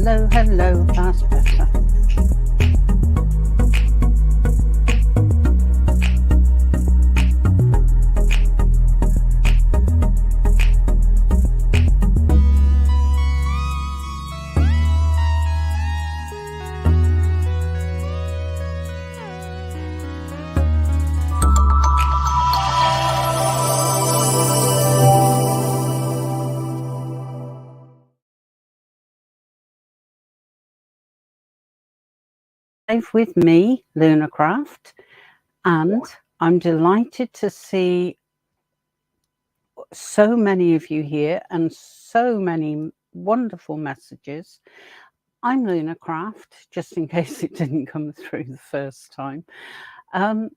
Hello, hello, that's better. With me, Lunarcraft, and I'm delighted to see so many of you here and so many wonderful messages. I'm Lunarcraft, just in case it didn't come through the first time, and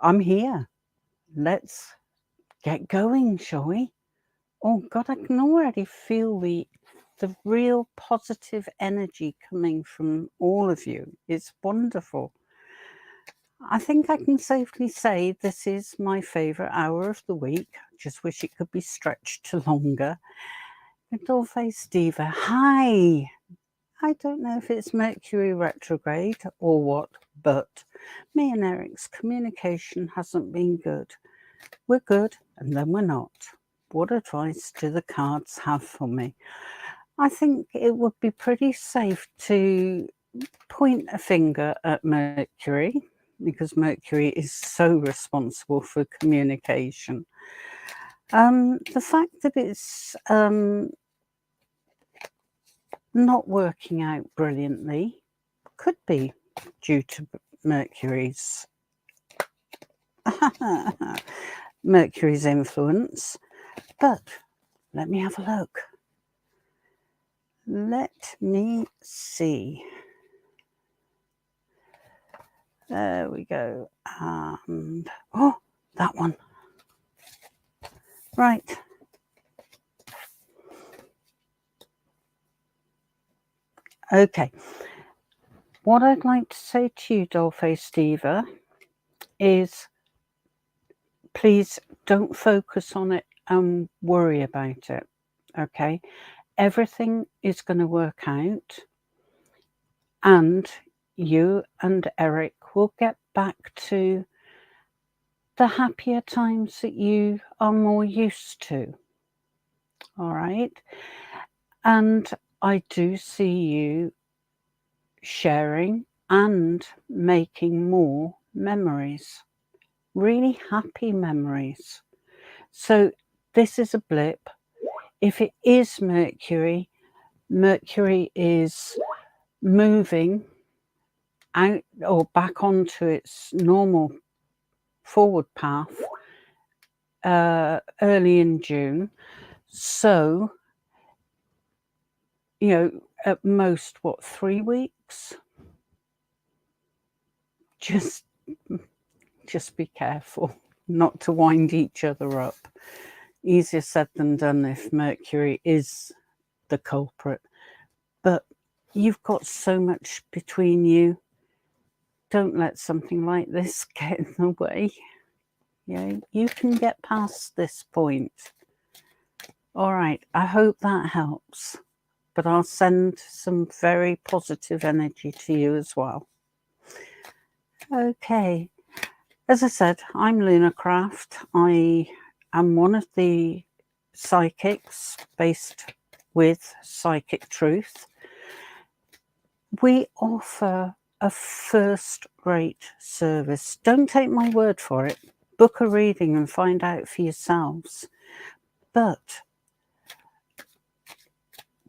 I'm here. Let's get going, shall we? Oh God, I can already feel the real positive energy coming from all of you. It's wonderful. I think I can safely say this is my favourite hour of the week. I just wish it could be stretched to longer. Dollface Diva, hi! I don't know if it's Mercury retrograde or what, but me and Eric's communication hasn't been good. We're good and then we're not. What advice do the cards have for me? I think it would be pretty safe to point a finger at Mercury, because Mercury is so responsible for communication. The fact that it's not working out brilliantly could be due to Mercury's influence, but let me have a look. Let me see. There we go. And oh, that one. Right. Okay. What I'd like to say to you, Dollface Diva, is please don't focus on it and worry about it. Okay? Everything is going to work out, and you and Eric will get back to the happier times that you are more used to. All right? And I do see you sharing and making more memories, really happy memories. So this is a blip. If it is Mercury, Mercury is moving out or back onto its normal forward path early in June. So, you know, at most, 3 weeks? Just be careful not to wind each other up. Easier said than done if Mercury is the culprit. But you've got so much between you. Don't let something like this get in the way. You can get past this point. All right, I hope that helps. But I'll send some very positive energy to you as well. Okay. As I said, I'm Lunarcraft. I am one of the psychics based with Psychic Truth. We offer a first-rate service. Don't take my word for it. Book a reading and find out for yourselves. But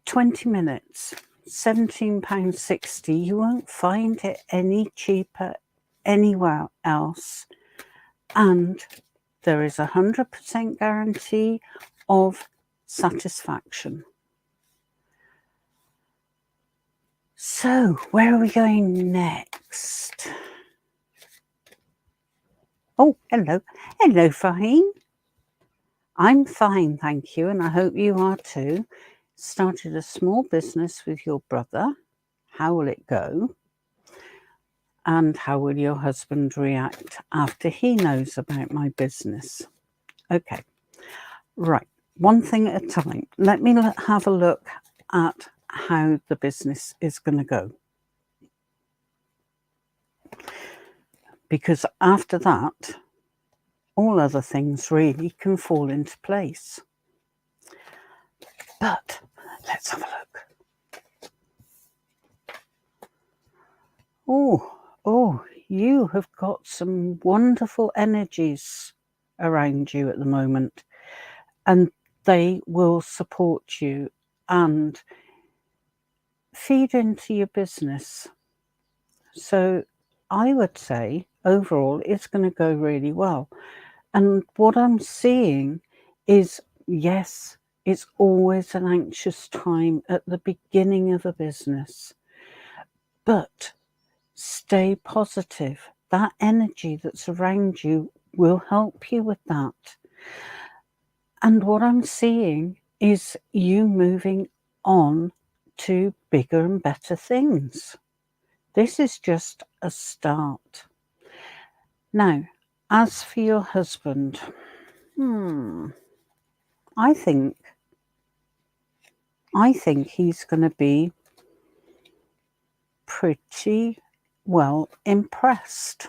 20 minutes, £17.60. You won't find it any cheaper anywhere else. And there is 100% guarantee of satisfaction. So, where are we going next? Oh, hello. Hello, Faheen. I'm fine, thank you, and I hope you are too. Started a small business with your brother. How will it go? And how will your husband react after he knows about my business? Okay, right. One thing at a time. Let me have a look at how the business is going to go. Because after that, all other things really can fall into place. But let's have a look. Oh, you have got some wonderful energies around you at the moment, and they will support you and feed into your business. So I would say overall it's going to go really well. And what I'm seeing is, yes, it's always an anxious time at the beginning of a business, but stay positive. That energy that's around you will help you with that. And what I'm seeing is you moving on to bigger and better things. This is just a start. Now, as for your husband, I think he's going to be pretty well impressed.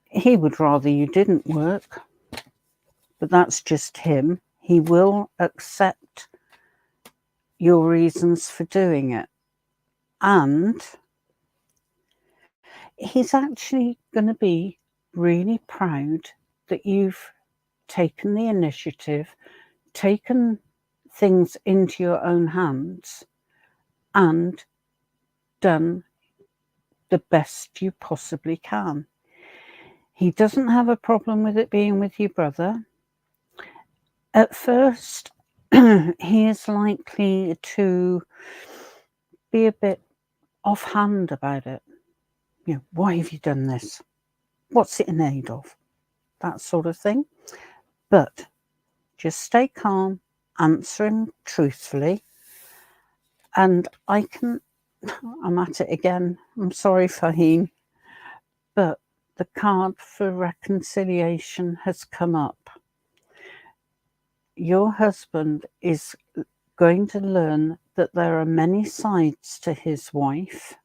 He would rather you didn't work, but that's just him. He will accept your reasons for doing it. And he's actually going to be really proud that you've taken the initiative, taken things into your own hands, and done the best you possibly can. He doesn't have a problem with it being with your brother. At first, he is likely to be a bit offhand about it. You know, why have you done this? What's it in aid of? That sort of thing. But just stay calm, answer him truthfully, and I'm at it again. I'm sorry, Fahim, but the card for reconciliation has come up. Your husband is going to learn that there are many sides to his wife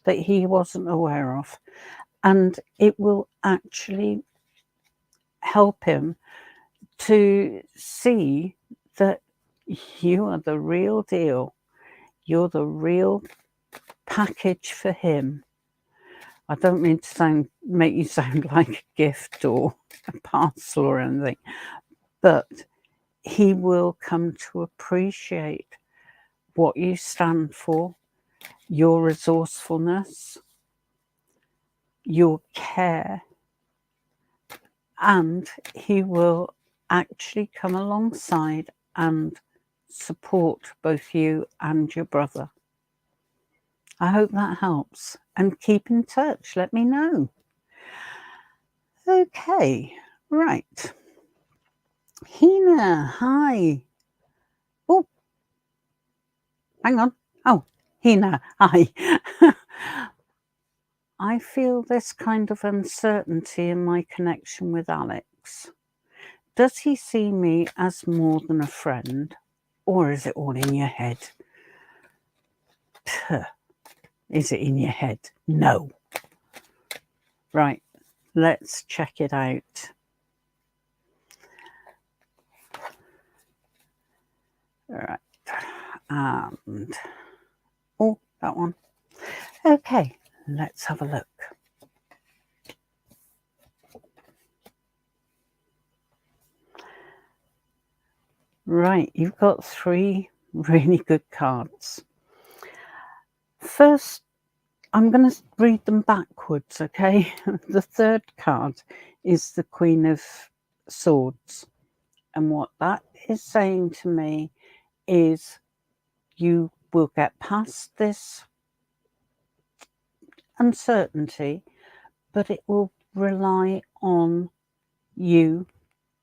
that he wasn't aware of, and it will actually help him to see that you are the real deal. You're the real package for him. I don't mean to make you sound like a gift or a parcel or anything, but he will come to appreciate what you stand for, your resourcefulness, your care, and he will actually come alongside and support both you and your brother. I hope that helps, and keep in touch. Let me know. Okay, right. Hina, hi. Oh, hang on. Oh, Hina, hi. I feel this kind of uncertainty in my connection with Alex. Does he see me as more than a friend, or is it all in your head? Puh. Is it in your head? No. Right, let's check it out. All right, and oh, that one. Okay, let's have a look. Right, you've got 3 really good cards. First, I'm going to read them backwards, okay? The third card is the Queen of Swords. And what that is saying to me is you will get past this uncertainty, but it will rely on you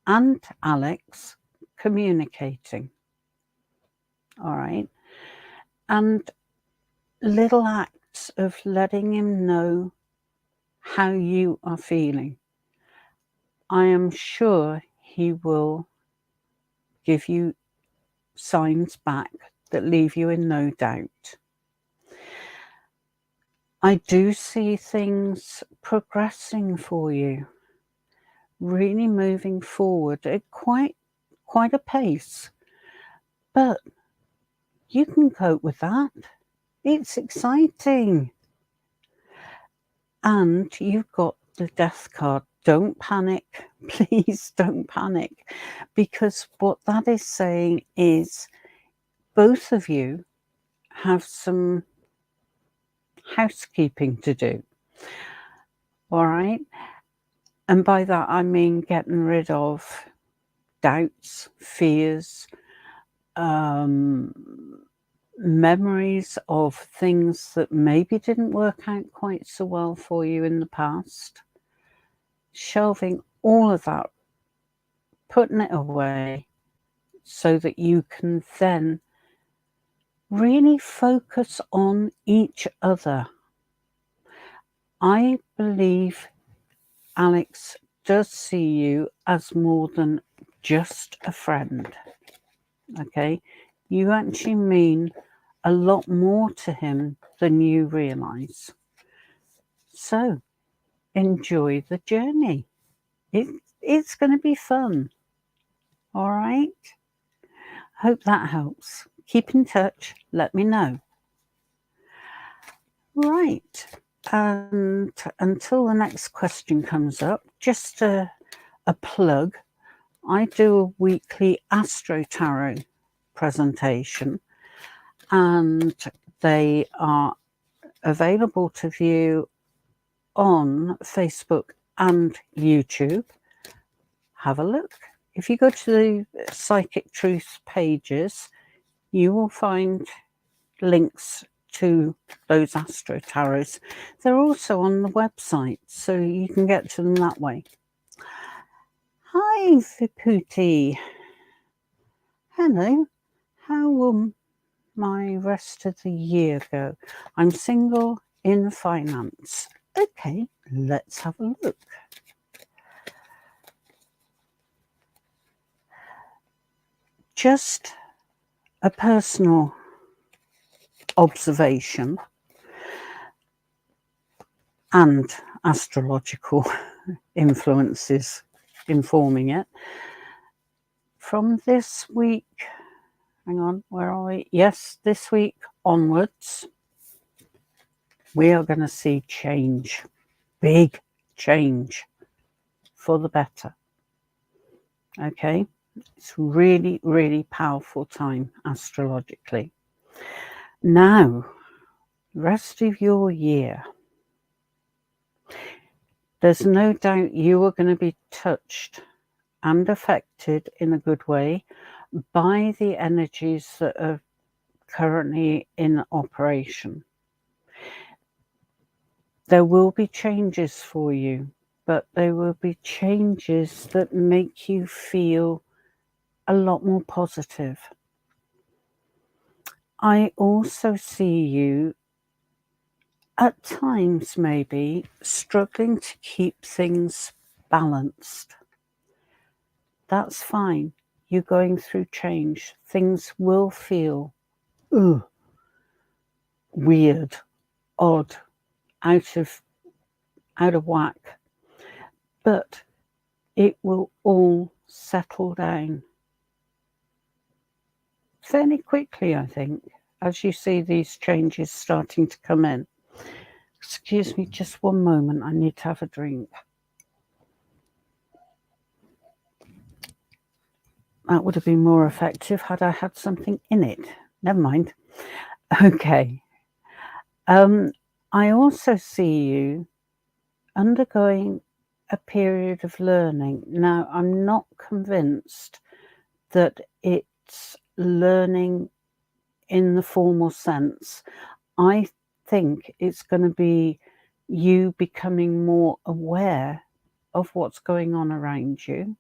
and Alex communicating. All right. And little acts of letting him know how you are feeling. I am sure he will give you signs back that leave you in no doubt. I do see things progressing for you, really moving forward at quite a pace, but you can cope with that. It's exciting. And you've got the Death card. Don't panic. Please don't panic. Because what that is saying is both of you have some housekeeping to do. All right? And by that, I mean getting rid of doubts, fears, memories of things that maybe didn't work out quite so well for you in the past. Shelving all of that, putting it away so that you can then really focus on each other. I believe Alex does see you as more than just a friend. Okay? You actually mean a lot more to him than you realise. So, enjoy the journey. It's going to be fun. All right? Hope that helps. Keep in touch. Let me know. Right. And until the next question comes up, just a plug. I do a weekly Astro Tarot presentation, and they are available to view on Facebook and YouTube. Have a look. If you go to the Psychic Truth pages, you will find links to those Astro Tarots. They're also on the website, so you can get to them that way. Hi, Viputi. Hello. How will my rest of the year go? I'm single in finance. Okay, let's have a look. Just a personal observation and astrological influences informing it. From this week, hang on, where are we? Yes, this week onwards, we are going to see change, big change for the better. Okay, it's really, really powerful time astrologically. Now, rest of your year, there's no doubt you are going to be touched and affected in a good way by the energies that are currently in operation. There will be changes for you, but they will be changes that make you feel a lot more positive. I also see you at times maybe struggling to keep things balanced. That's fine. You're going through change. Things will feel weird, odd, out of whack, but it will all settle down fairly quickly, I think, as you see these changes starting to come in. Excuse me just one moment, I need to have a drink. That would have been more effective had I had something in it. Never mind. Okay. I also see you undergoing a period of learning. Now, I'm not convinced that it's learning in the formal sense. I think it's going to be you becoming more aware of what's going on around you.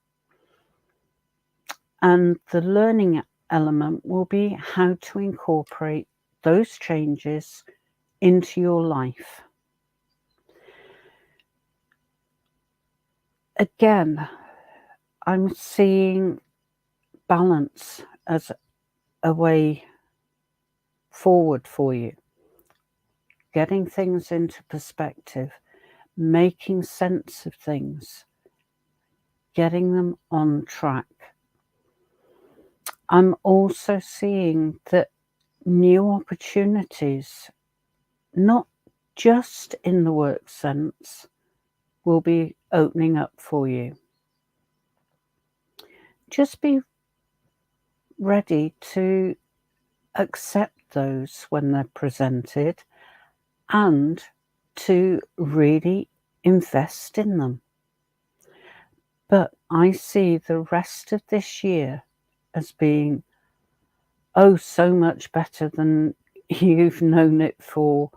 And the learning element will be how to incorporate those changes into your life. Again, I'm seeing balance as a way forward for you, getting things into perspective, making sense of things, getting them on track. I'm also seeing that new opportunities, not just in the work sense, will be opening up for you. Just be ready to accept those when they're presented and to really invest in them. But I see the rest of this year as being, oh, so much better than you've known it for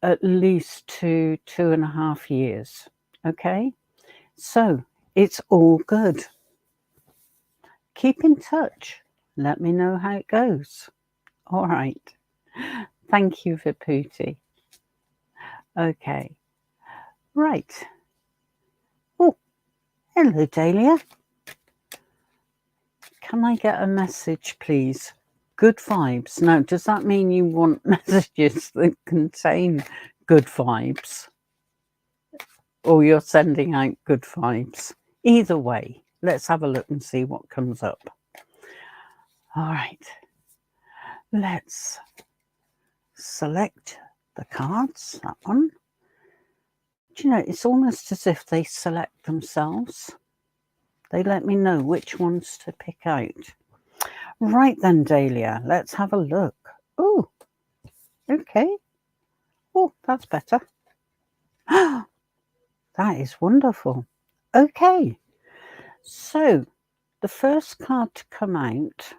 at least 2.5 years. Okay? So it's all good. Keep in touch. Let me know how it goes. All right. Thank you, Viputi. Okay. Right. Oh, hello, Dahlia. Can I get a message, please? Good vibes. Now, does that mean you want messages that contain good vibes? Or you're sending out good vibes? Either way, let's have a look and see what comes up. All right. Let's select the cards, that one. Do you know, it's almost as if they select themselves. They let me know which ones to pick out. Right then, Dahlia, let's have a look. Oh, okay. Oh, that's better. That is wonderful. Okay, so the first card to come out,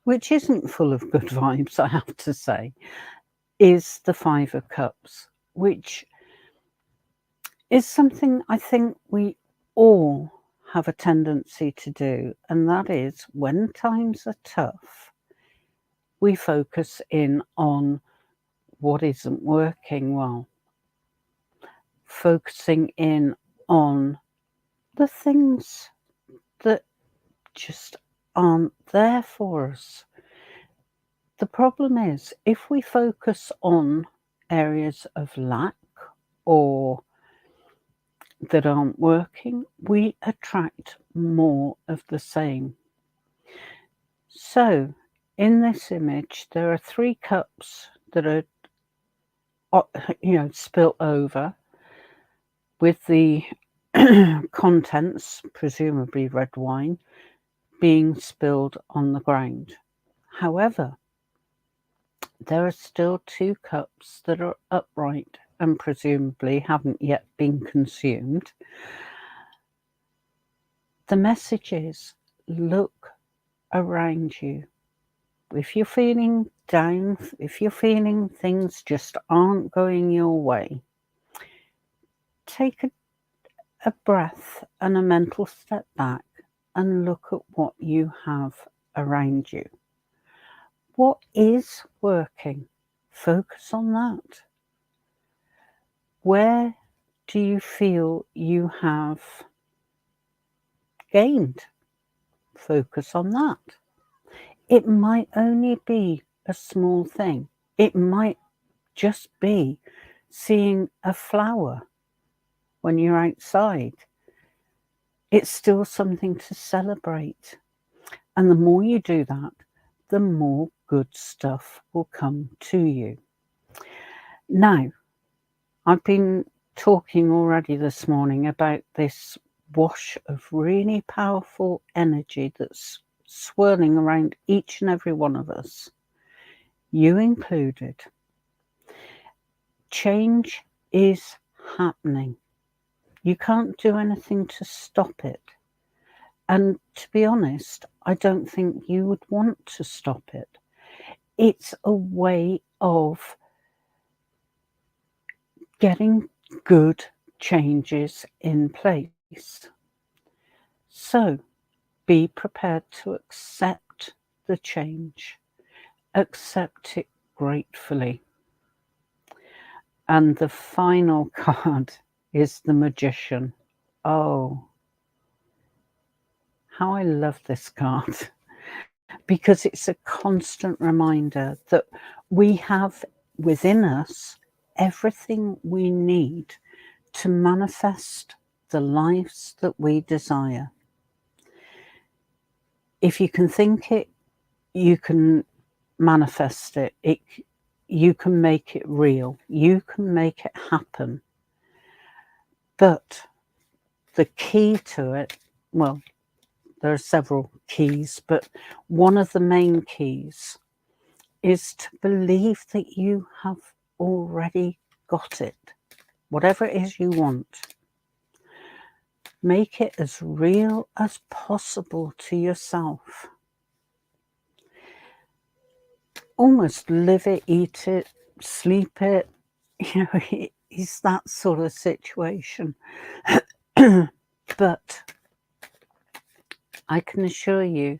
which isn't full of good vibes, I have to say, is the Five of Cups, which is something I think we all have a tendency to do, and that is when times are tough, we focus in on what isn't working well, focusing in on the things that just aren't there for us. The problem is, if we focus on areas of lack or that aren't working, we attract more of the same. So in this image, there are 3 cups that are, spilt over with the contents, presumably red wine, being spilled on the ground. However, there are still 2 cups that are upright and presumably haven't yet been consumed. The message is, look around you. If you're feeling down, if you're feeling things just aren't going your way, take a breath and a mental step back and look at what you have around you. What is working? Focus on that. Where do you feel you have gained? Focus on that. It might only be a small thing. It might just be seeing a flower when you're outside. It's still something to celebrate. And the more you do that, the more good stuff will come to you. Now, I've been talking already this morning about this wash of really powerful energy that's swirling around each and every one of us, you included. Change is happening. You can't do anything to stop it. And to be honest, I don't think you would want to stop it. It's a way of getting good changes in place. So be prepared to accept the change. Accept it gratefully. And the final card is the Magician. Oh, how I love this card. because it's a constant reminder that we have within us everything we need to manifest the lives that we desire. If you can think it, you can manifest it. You can make it real. You can make it happen. But the key to it, well, there are several keys, but one of the main keys is to believe that you have already got it. Whatever it is you want, make it as real as possible to yourself. Almost live it, eat it, sleep it. You know, it's that sort of situation. But I can assure you,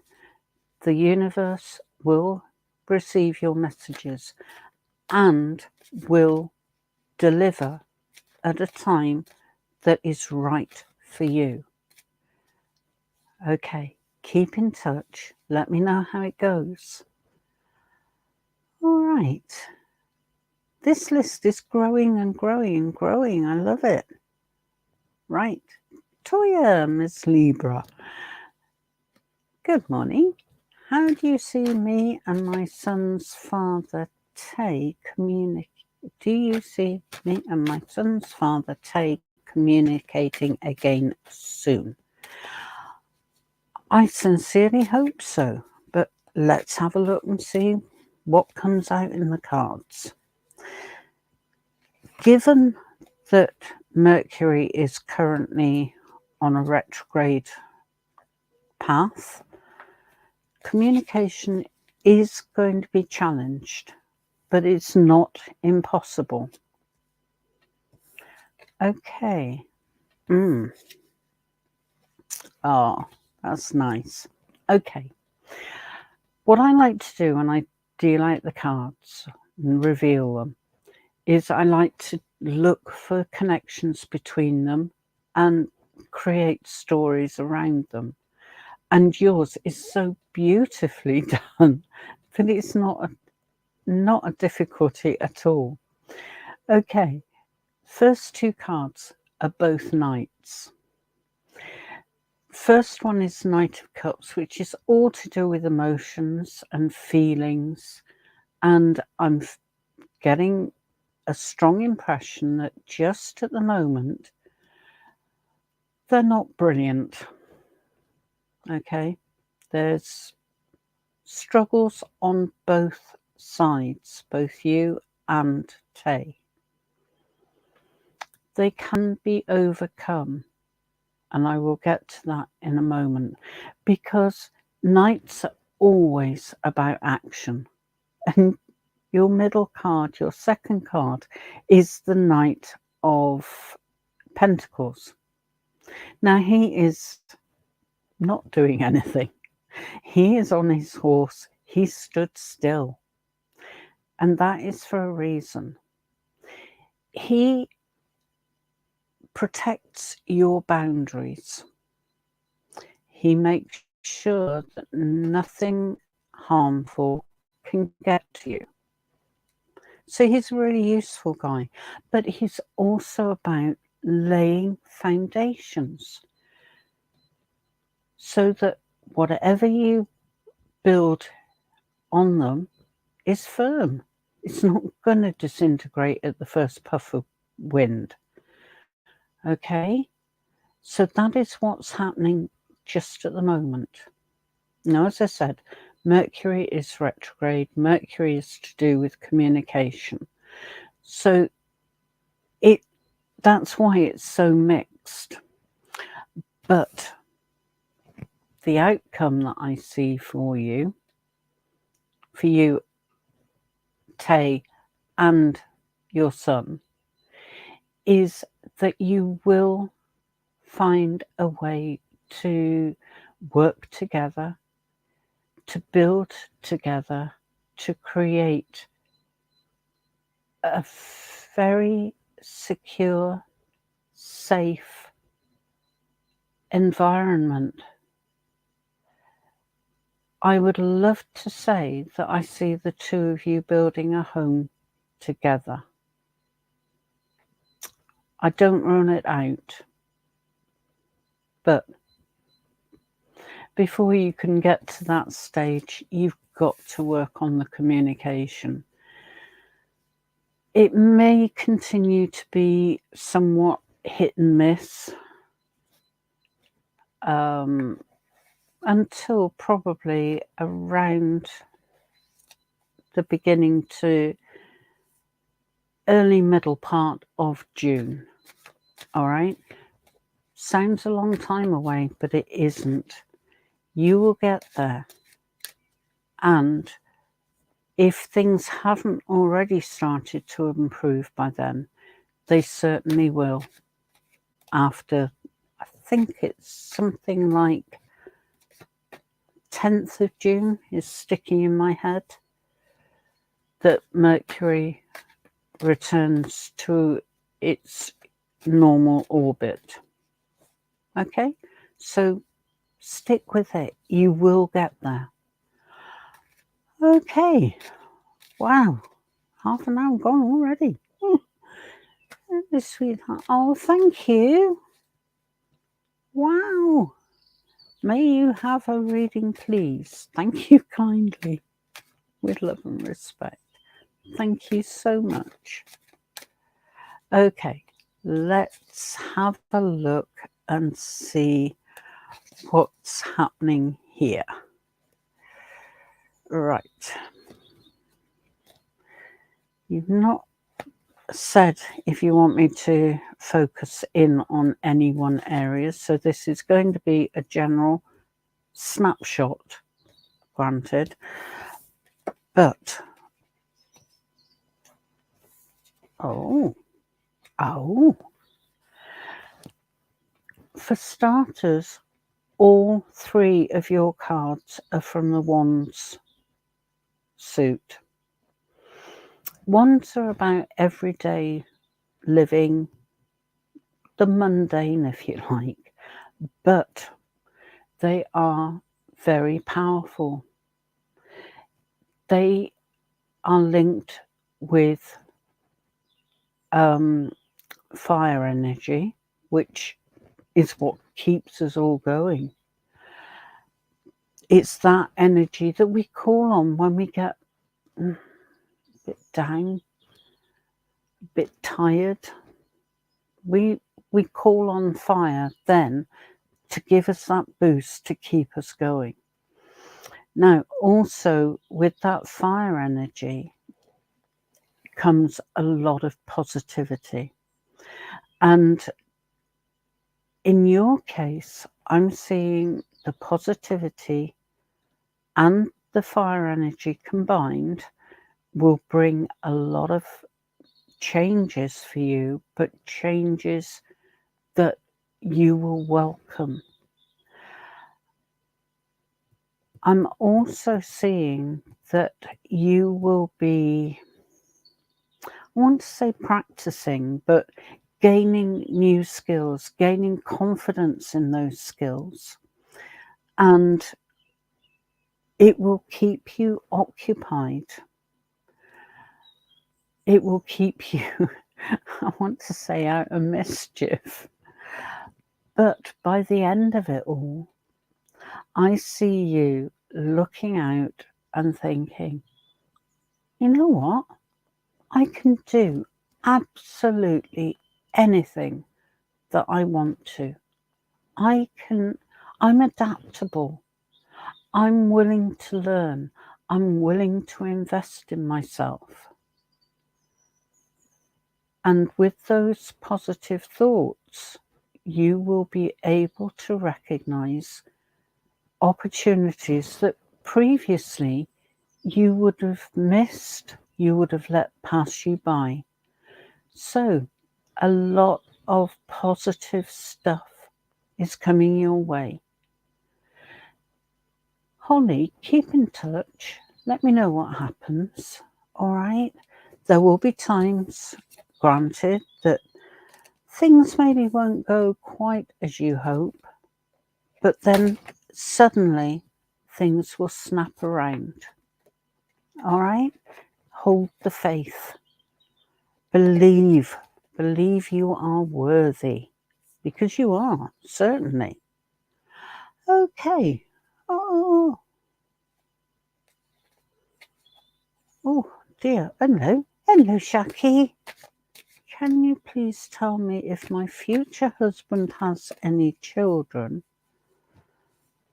the universe will receive your messages and will deliver at a time that is right for you. Okay, keep in touch. Let me know how it goes. All right. This list is growing and growing and growing. I love it. Right. Toya, Miss Libra. Good morning. How do you see me and my son's father Tay communicate? Do you see me and my son's father Tay communicating again soon? I sincerely hope so, but let's have a look and see what comes out in the cards. Given that Mercury is currently on a retrograde path, communication is going to be challenged, but it's not impossible. Okay. Oh, that's nice. Okay. What I like to do when I deal out the cards and reveal them is I like to look for connections between them and create stories around them. And yours is so beautifully done that it's not a difficulty at all. Okay, first two cards are both knights. First one is Knight of Cups, which is all to do with emotions and feelings. And I'm getting a strong impression that just at the moment, they're not brilliant. Okay, there's struggles on both sides, both you and Tay. They can be overcome, and I will get to that in a moment, because knights are always about action. And your middle card, your second card, is the Knight of Pentacles. Now, he is not doing anything. He is on his horse. He stood still. And that is for a reason. He protects your boundaries. He makes sure that nothing harmful can get to you. So he's a really useful guy, but he's also about laying foundations so that whatever you build on them is firm. It's not going to disintegrate at the first puff of wind. Okay? So that is what's happening just at the moment. Now, as I said, Mercury is retrograde. Mercury is to do with communication. So that's why it's so mixed. But the outcome that I see for you, Tay, and your son, is that you will find a way to work together, to build together, to create a very secure, safe environment. I would love to say that I see the two of you building a home together. I don't run it out, but before you can get to that stage, you've got to work on the communication. It may continue to be somewhat hit and miss until probably around the beginning to early middle part of June. All right? Sounds a long time away, but it isn't. You will get there. And if things haven't already started to improve by then, they certainly will. After, I think it's something like 10th of June is sticking in my head, that Mercury returns to its normal orbit. Okay, so stick with it. You will get there. Okay, wow, half an hour gone already. This sweetheart. Oh, thank you. Wow. May you have a reading, please. Thank you kindly. With love and respect. Thank you so much. Okay, let's have a look and see what's happening here. Right. You've not said if you want me to focus in on any one area, so this is going to be a general snapshot, granted, but oh, for starters, all three of your cards are from the Wands suit. Wands are about everyday living, the mundane, if you like, but they are very powerful. They are linked with fire energy, which is what keeps us all going. It's that energy that we call on when we get a bit down, a bit tired. We call on fire then to give us that boost to keep us going. Now, also with that fire energy comes a lot of positivity. And in your case, I'm seeing the positivity and the fire energy combined will bring a lot of changes for you, but changes that you will welcome. I'm also seeing that you will be, I want to say practicing, but gaining new skills, gaining confidence in those skills. And it will keep you occupied. It will keep you, I want to say, out of mischief. But by the end of it all, I see you looking out and thinking, you know what? I can do absolutely anything that I want to. I'm adaptable. I'm willing to learn. I'm willing to invest in myself. And with those positive thoughts, you will be able to recognize opportunities that previously you would have missed, you would have let pass you by. So a lot of positive stuff is coming your way. Holly, keep in touch. Let me know what happens. All right. There will be times, granted, that things maybe won't go quite as you hope, but then suddenly things will snap around. All right? Hold the faith. Believe you are worthy, because you are, certainly. Okay. Oh dear. Hello, Shaki. Can you please tell me if my future husband has any children?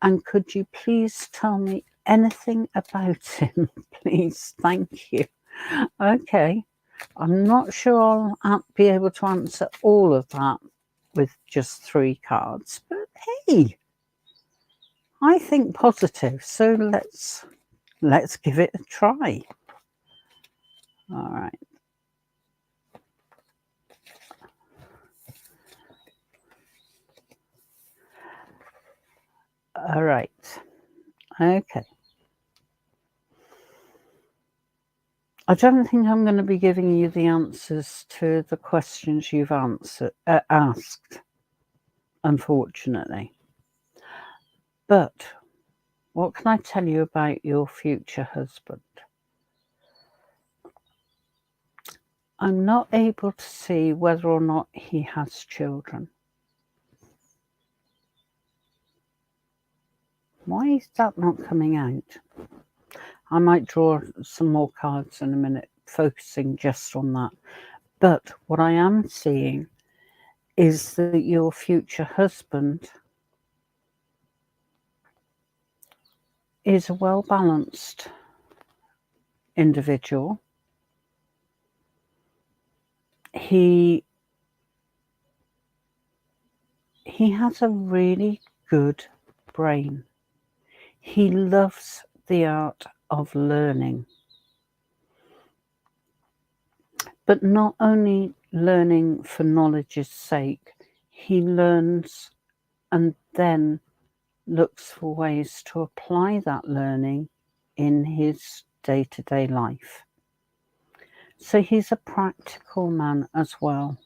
And could you please tell me anything about him, please? Thank you. Okay. I'm not sure I'll be able to answer all of that with just 3 cards, but hey, I think positive, so let's give it a try. All right. All right. Okay. I don't think I'm going to be giving you the answers to the questions you've asked, unfortunately. But what can I tell you about your future husband? I'm not able to see whether or not he has children. Why is that not coming out? I might draw some more cards in a minute, focusing just on that. But what I am seeing is that your future husband is a well-balanced individual. He has a really good brain. He loves the art of learning. But not only learning for knowledge's sake, he learns and then looks for ways to apply that learning in his day-to-day life. So he's a practical man as well.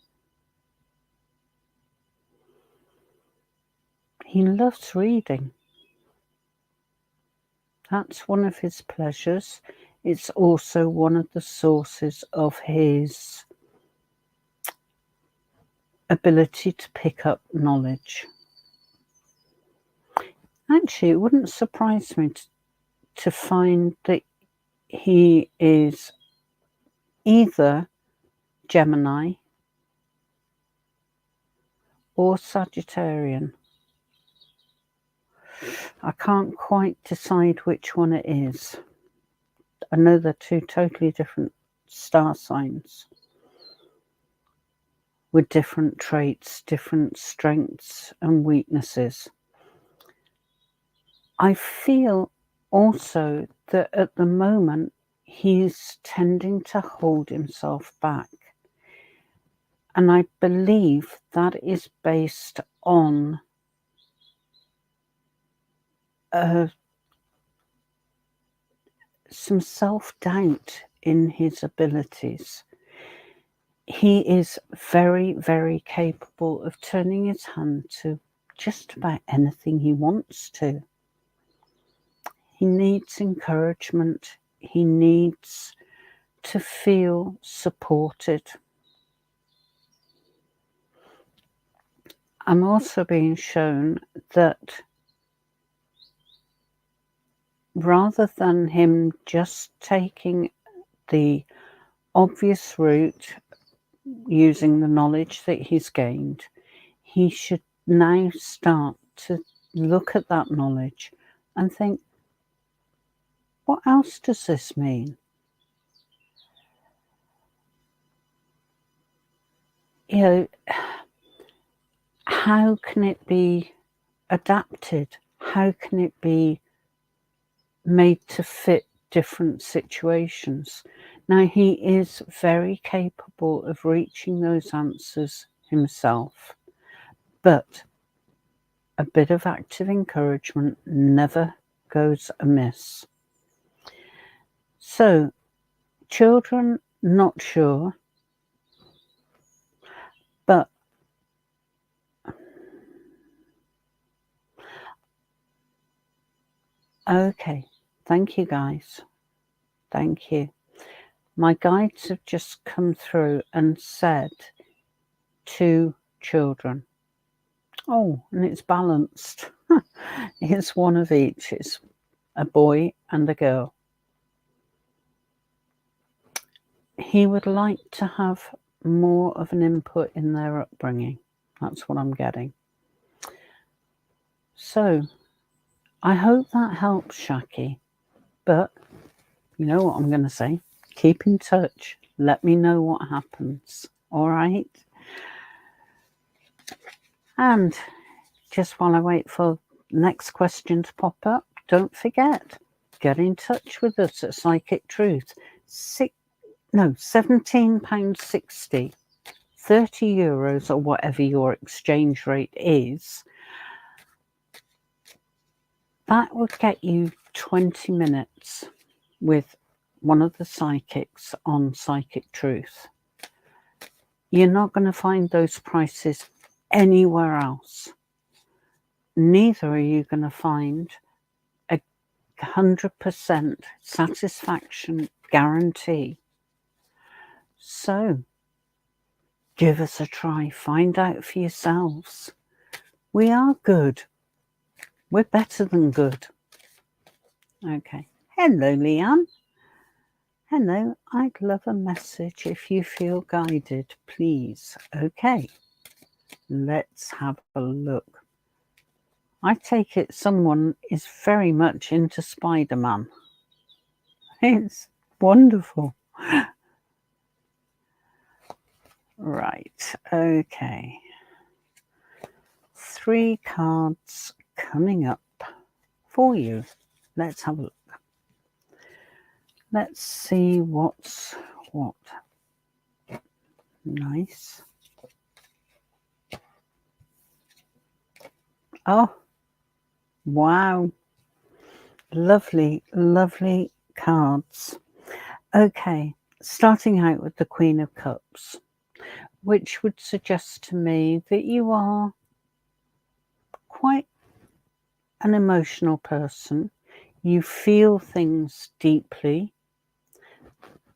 He loves reading. That's one of his pleasures. It's also one of the sources of his ability to pick up knowledge. Actually, it wouldn't surprise me to find that he is either Gemini or Sagittarian. I can't quite decide which one it is. I know they're 2 totally different star signs with different traits, different strengths and weaknesses. I feel also that at the moment he's tending to hold himself back. And I believe that is based on some self-doubt in his abilities. He is very, very capable of turning his hand to just about anything he wants to. He needs encouragement. He needs to feel supported. I'm also being shown that rather than him just taking the obvious route using the knowledge that he's gained, he should now start to look at that knowledge and think, what else does this mean? You know, how can it be adapted? How can it be made to fit different situations? Now, he is very capable of reaching those answers himself, but a bit of active encouragement never goes amiss. So, children, not sure, but Okay, thank you guys. Thank you. My guides have just come through and said 2 children. Oh, and it's balanced. It's one of each. It's a boy and a girl. He would like to have more of an input in their upbringing. That's what I'm getting. So, I hope that helps, Shaki. But, you know what I'm going to say? Keep in touch. Let me know what happens. All right? And just while I wait for the next question to pop up, don't forget, get in touch with us at Psychic Truth. £17.60, €30 or whatever your exchange rate is. That would get you 20 minutes with one of the psychics on Psychic Truth. You're not going to find those prices anywhere else. Neither are you going to find a 100% satisfaction guarantee. So, give us a try. Find out for yourselves. We are good. We're better than good. Okay. Hello, Leanne. Hello. I'd love a message if you feel guided, please. Okay. Let's have a look. I take it someone is very much into Spider-Man. It's wonderful. Right. Okay. 3 cards coming up for you. Let's have a look. Let's see what's what. Nice. Oh, wow. Lovely, lovely cards. Okay, starting out with the Queen of Cups, which would suggest to me that you are quite an emotional person. You feel things deeply.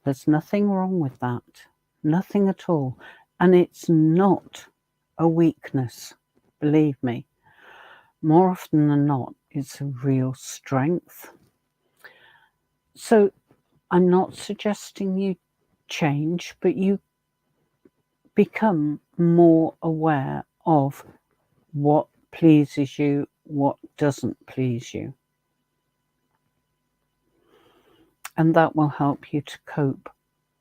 There's nothing wrong with that. Nothing at all. And it's not a weakness, believe me. More often than not, it's a real strength. So I'm not suggesting you change, but you become more aware of what pleases you, what doesn't please you. And that will help you to cope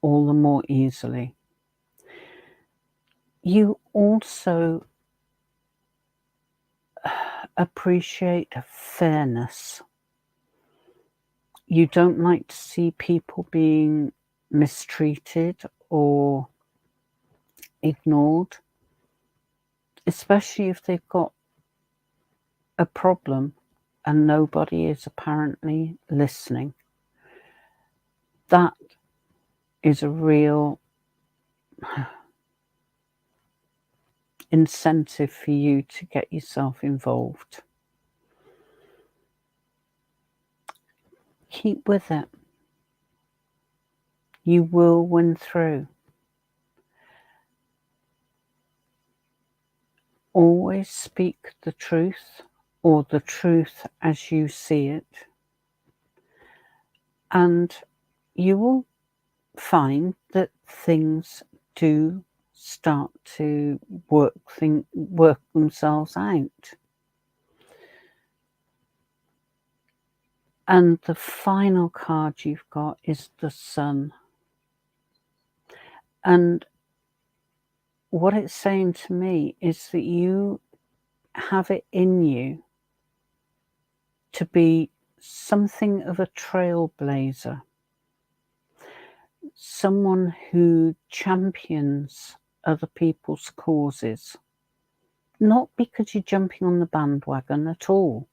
all the more easily. You also appreciate fairness. You don't like to see people being mistreated or ignored, especially if they've got a problem and nobody is apparently listening. That is a real incentive for you to get yourself involved. Keep with it. You will win through. Always speak the truth, or the truth as you see it, and you will find that things do start to work themselves out. And the final card you've got is the Sun. And what it's saying to me is that you have it in you to be something of a trailblazer, someone who champions other people's causes. Not because you're jumping on the bandwagon at all.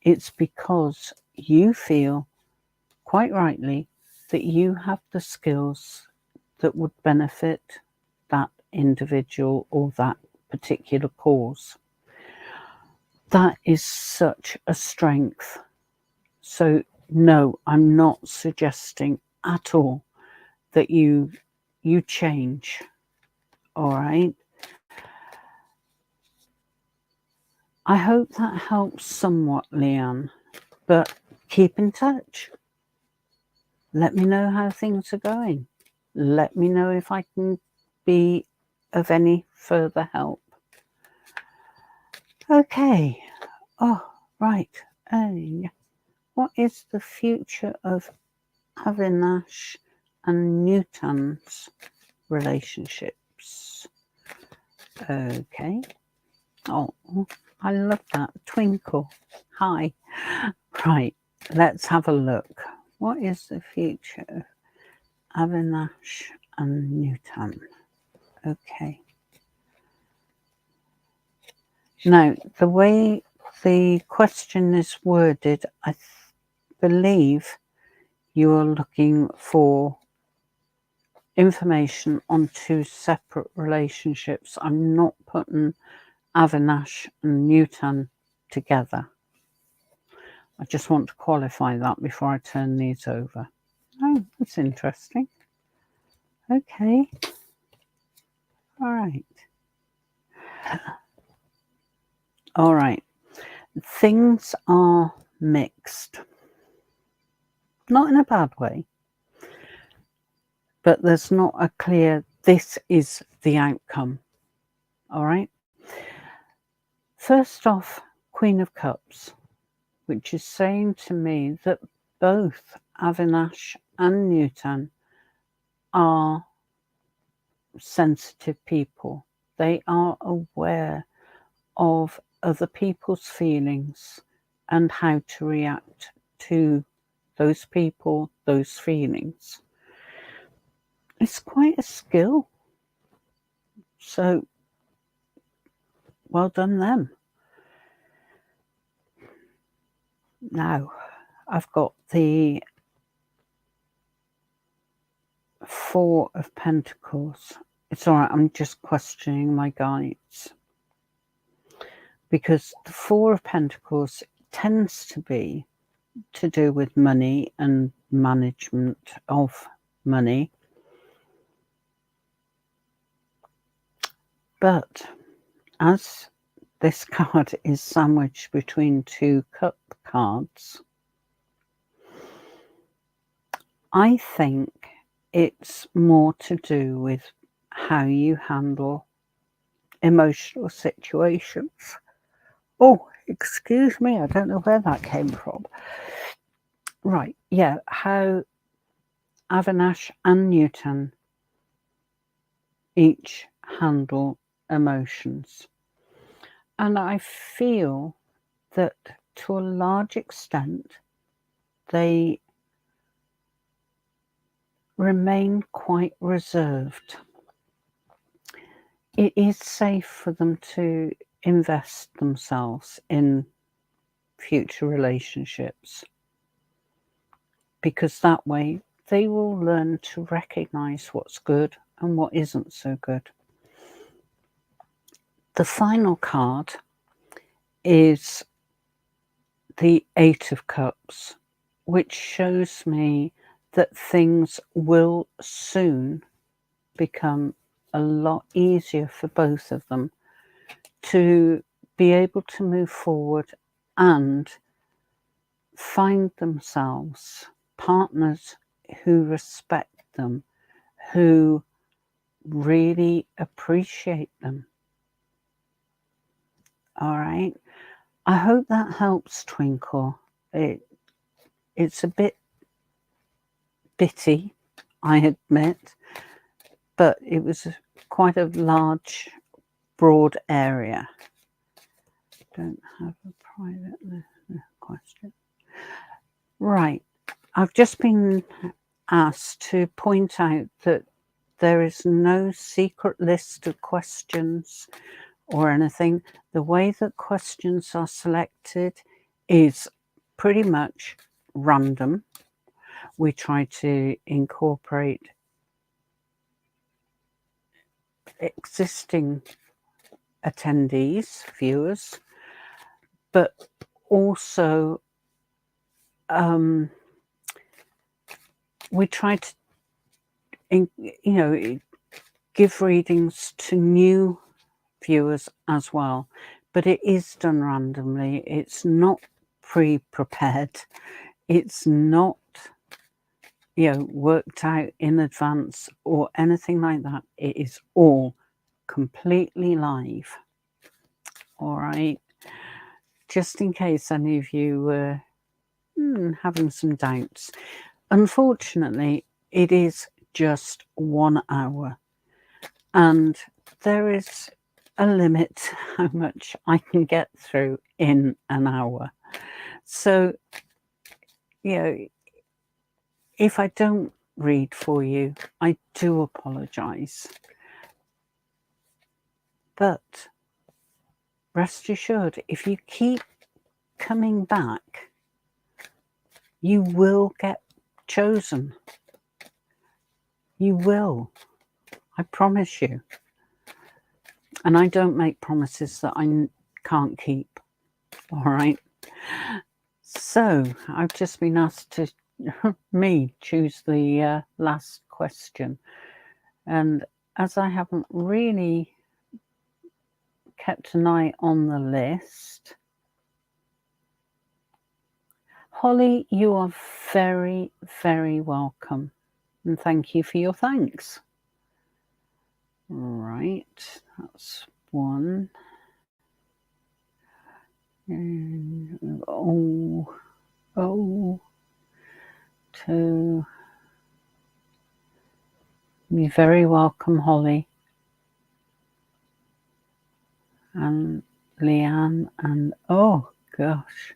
It's because you feel, quite rightly, that you have the skills that would benefit that individual or that particular cause. That is such a strength. So no, I'm not suggesting at all that you change. All right. I hope that helps somewhat, Leanne, but keep in touch. Let me know how things are going. Let me know if I can be of any further help. Okay. Oh, right. What is the future of Avinash and Newton's relationships? Okay. Oh, I love that. Twinkle. Hi. Right. Let's have a look. What is the future of Avinash and Newton? Okay. Now, the way the question is worded, I believe you are looking for information on two separate relationships. I'm not putting Avinash and Newton together. I just want to qualify that before I turn these over. Oh, that's interesting. Okay. All right. All right. Things are mixed. Not in a bad way, but there's not a clear, this is the outcome. All right. First off, Queen of Cups, which is saying to me that both Avinash and Newton are sensitive people. They are aware of other people's feelings and how to react to those people, those feelings. It's quite a skill. So, well done them. Now, I've got the Four of Pentacles. It's all right, I'm just questioning my guides. Because the Four of Pentacles tends to be to do with money and management of money. But as this card is sandwiched between two cup cards, I think it's more to do with how you handle emotional situations. Oh, excuse me, I don't know where that came from. Right, yeah, how Avinash and Newton each handle emotions. And I feel that to a large extent, they remain quite reserved. It is safe for them to invest themselves in future relationships, because that way they will learn to recognize what's good and what isn't so good. The final card is the Eight of Cups, which shows me that things will soon become a lot easier for both of them to be able to move forward and find themselves partners who respect them, who really appreciate them. All right. I hope that helps, Twinkle. It's a bit bitty, I admit, but it was quite a large, broad area. Don't have a private question. Right. I've just been asked to point out that there is no secret list of questions or anything. The way that questions are selected is pretty much random. We try to incorporate existing attendees, viewers, but also we try to, give readings to new viewers as well, but it is done randomly. It's not pre-prepared. It's not, worked out in advance or anything like that. It is all completely live. All right. Just in case any of you were having some doubts. Unfortunately, it is just 1 hour, and there is a limit how much I can get through in an hour. So, if I don't read for you, I do apologise. But rest assured, if you keep coming back, you will get chosen. You will. I promise you. And I don't make promises that I can't keep. All right. So I've just been asked to choose the last question. And as I haven't really kept an eye on the list, Holly, you are very, very welcome. And thank you for your thanks. Right, that's one. And two. You're very welcome, Holly. And Leanne, and oh gosh.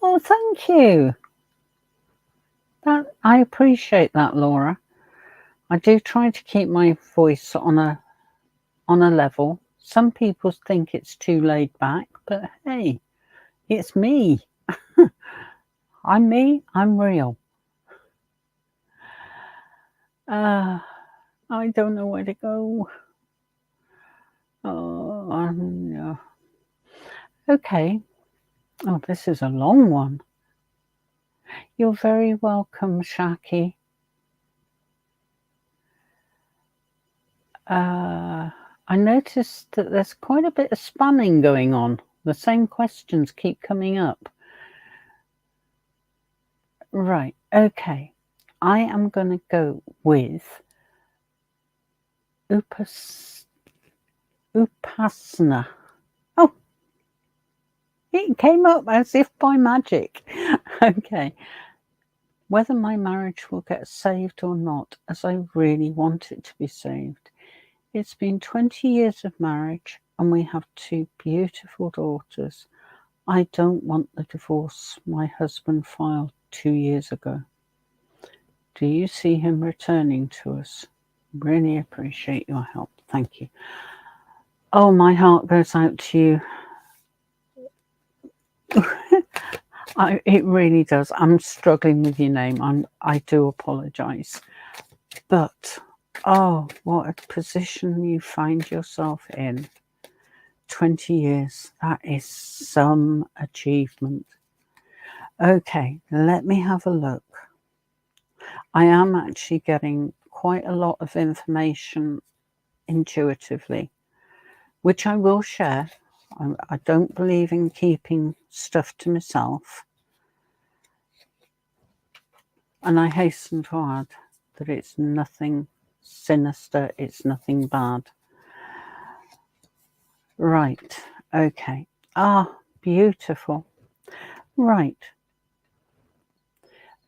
Oh, thank you. I appreciate that, Laura. I do try to keep my voice on a level. Some people think it's too laid back, but hey, it's me. I'm me, I'm real. I don't know where to go. Oh, yeah. Okay. Oh, this is a long one. You're very welcome, Shaki. I noticed that there's quite a bit of spamming going on. The same questions keep coming up. Right, okay. I am going to go with Upasana. Oh, it came up as if by magic. Okay. Whether my marriage will get saved or not, as I really want it to be saved. It's been 20 years of marriage and we have 2 beautiful daughters. I don't want the divorce my husband filed 2 years ago. Do you see him returning to us? Really appreciate your help. Thank you. Oh, my heart goes out to you. It really does. I'm struggling with your name. I do apologise. But, oh, what a position you find yourself in. 20 years. That is some achievement. Okay, let me have a look. I am actually getting quite a lot of information intuitively, which I will share. I don't believe in keeping stuff to myself. And I hasten to add that it's nothing sinister, it's nothing bad. Right, okay. Ah, beautiful. Right.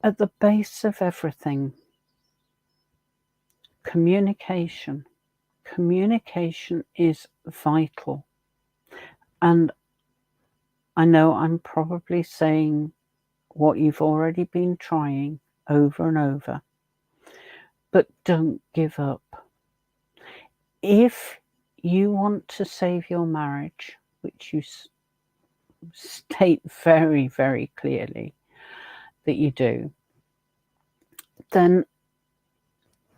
At the base of everything, communication. Communication is vital. And I know I'm probably saying what you've already been trying over and over, but don't give up. If you want to save your marriage, which you state very, very clearly that you do, then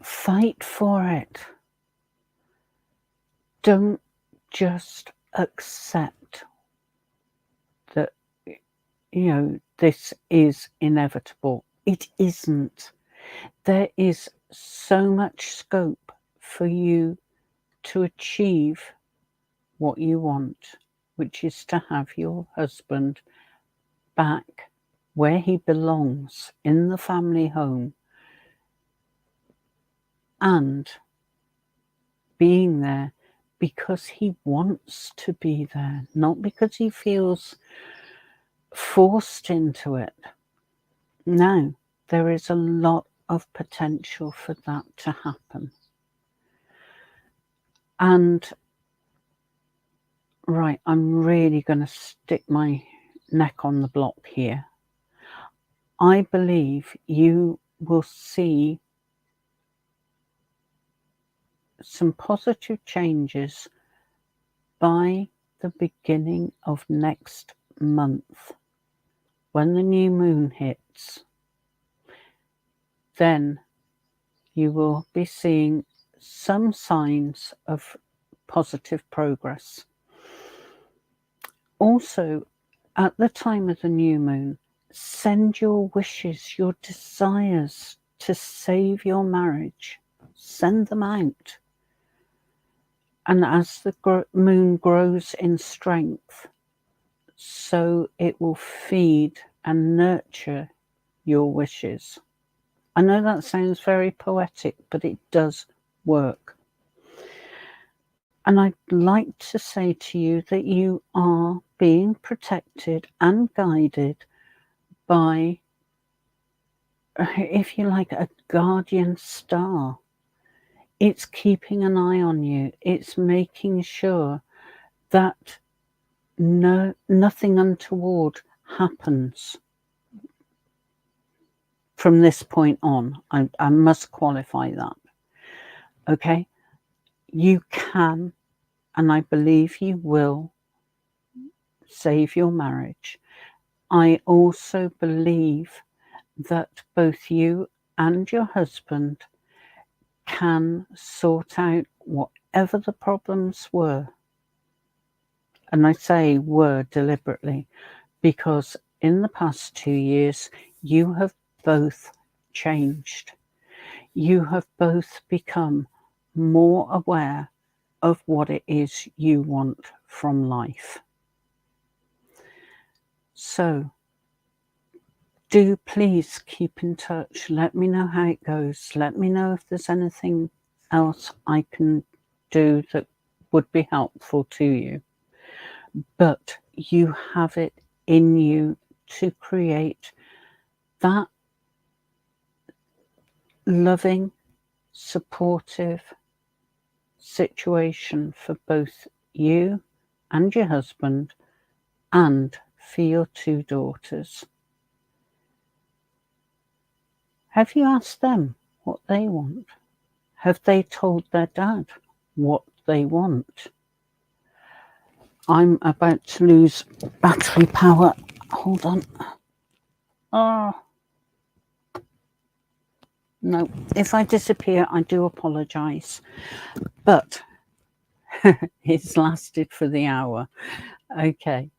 fight for it. Don't just accept that this is inevitable. It isn't. There is so much scope for you to achieve what you want, which is to have your husband back where he belongs, in the family home, and being there because he wants to be there, not because he feels forced into it. No, there is a lot of potential for that to happen. And right, I'm really going to stick my neck on the block here. I believe you will see some positive changes by the beginning of next month, when the new moon hits. Then you will be seeing some signs of positive progress. Also, at the time of the new moon, send your wishes, your desires to save your marriage. Send them out. And as the moon grows in strength, so it will feed and nurture your wishes. I know that sounds very poetic, but it does work. And I'd like to say to you that you are being protected and guided by, if you like, a guardian star. It's keeping an eye on you. It's making sure that nothing untoward happens from this point on. I must qualify that. Okay? You can, and I believe you will, save your marriage. I also believe that both you and your husband can sort out whatever the problems were. And I say were deliberately, because in the past 2 years, you have both changed. You have both become more aware of what it is you want from life. So, do please keep in touch. Let me know how it goes. Let me know if there's anything else I can do that would be helpful to you. But you have it in you to create that loving, supportive situation for both you and your husband and for your 2 daughters. Have you asked them what they want? Have they told their dad what they want? I'm about to lose battery power. Hold on. Oh. No, if I disappear, I do apologise. But it's lasted for the hour. Okay.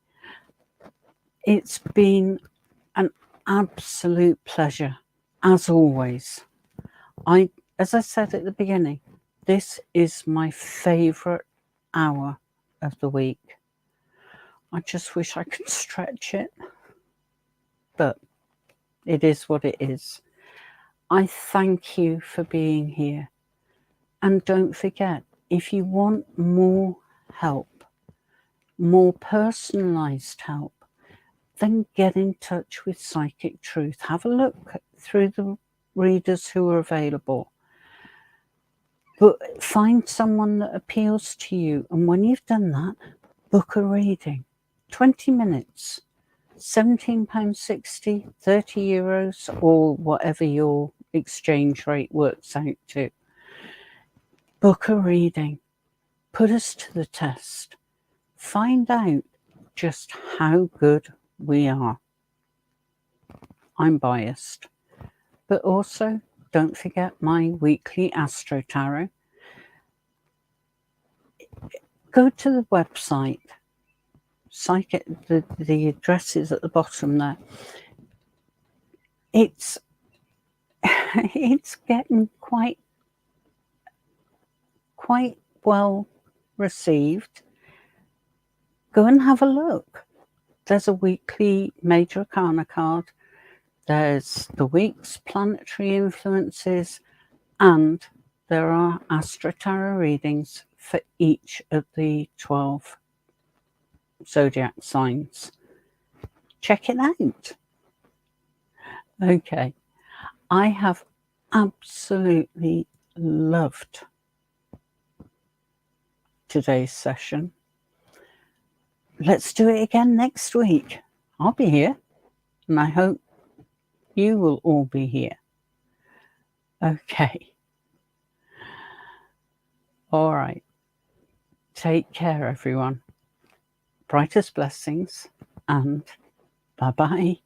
It's been an absolute pleasure, as always. As I said at the beginning, this is my favourite hour of the week. I just wish I could stretch it, but it is what it is. I thank you for being here. And don't forget, if you want more help, more personalised help, then get in touch with Psychic Truth. Have a look through the readers who are available. But find someone that appeals to you. And when you've done that, book a reading. 20 minutes, £17.60, €30, or whatever your exchange rate works out to. Book a reading. Put us to the test. Find out just how good we are. I'm biased. But also, don't forget my weekly Astro Tarot. Go to the website. psychic, the addresses at the bottom there. It's it's getting quite well received. Go and have a look. There's a weekly Major Arcana card. There's the week's planetary influences, and there are Astro Tarot readings for each of the 12 zodiac signs. Check it out. Okay, I have absolutely loved today's session. Let's do it again next week. I'll be here, and I hope you will all be here. Okay. All right. Take care, everyone. Brightest blessings, and bye-bye.